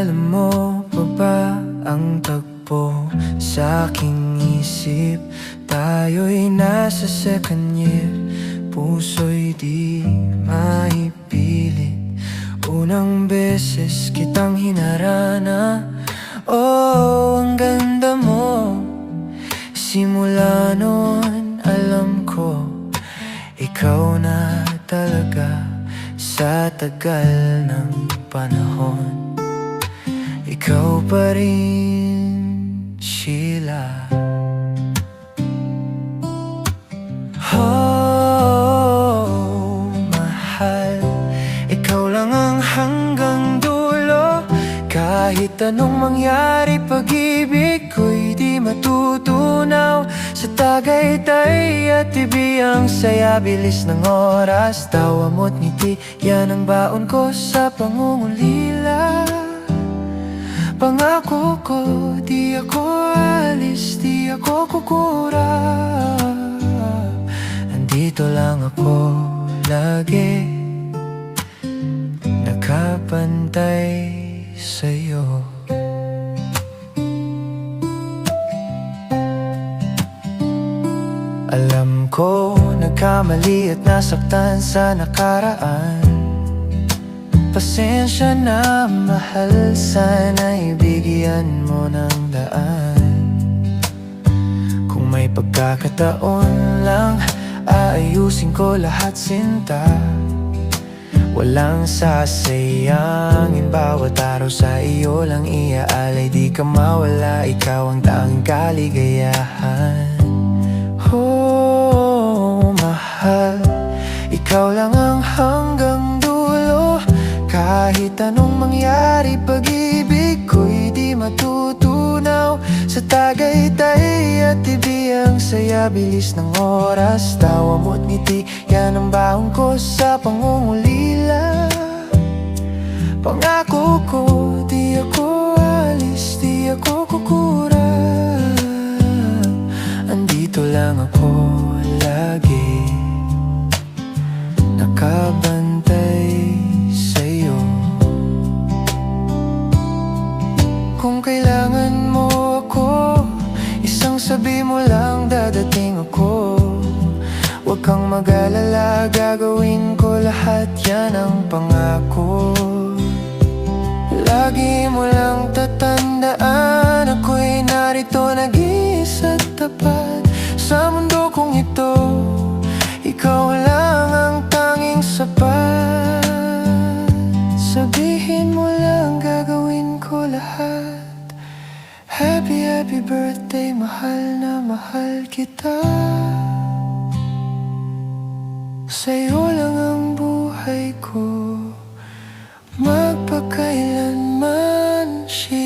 Alam mo pa ba ang tagpo sa aking isip? Tayo'y nasa second year, puso'y di maipilit. Unang beses kitang hinarana, oh, ang ganda mo. Simula noon alam ko, ikaw na talaga. Sa tagal ng panahon, ikaw pa rin, Sheila. Oh, mahal, ikaw lang ang hanggang dulo. Kahit anong mangyari, pag-ibig ko'y di matutunaw. Sa Tagaytay at Tibiyang saya, bilis ng oras. Tawa mo't ngiti, yan ang baon ko sa pangungulila. Pangako ko, di ako alis, di ako kukurap. Nandito lang ako lagi, nakabantay sa'yo. Alam ko, nagkamali at nasaktan sa nakaraan. Pasensya na mahal, sana'y bigyan mo ng daan. Kung may pagkakataon lang, aayusin ko lahat, sinta. Walang sasayangin, bawat araw sa iyo lang iaalay. Di ka mawala, ikaw ang tanging kaligayahan. Oh, mahal, ikaw lang ang hanggang dulo. Kahit anong mangyari, pag-ibig ko'y di matutunaw. Sa Tagaytay at Tibiyang saya, bilis ng oras. Tawa mo't ngiti, yan ang baon ko sa pangungulila. Pangako ko, di ako alis, di ako kukurap. Andito lang ako lagi, nakabantay sa'yo. Kung kailangan mo ako, isang sabi mo lang, dadating ako. Huwag kang mag-alala, gagawin ko lahat, yan ang pangako. Lagi mo lang tatandaan, ako'y narito, nag-iisa't tapat. Sa mundo kong ito, ikaw lang ang tanging sapat. Sabihin mo lang, gagawin ko lahat. Happy, happy birthday, mahal na mahal kita. Sa'yo lang ang buhay ko, magpakailanman, Sheila.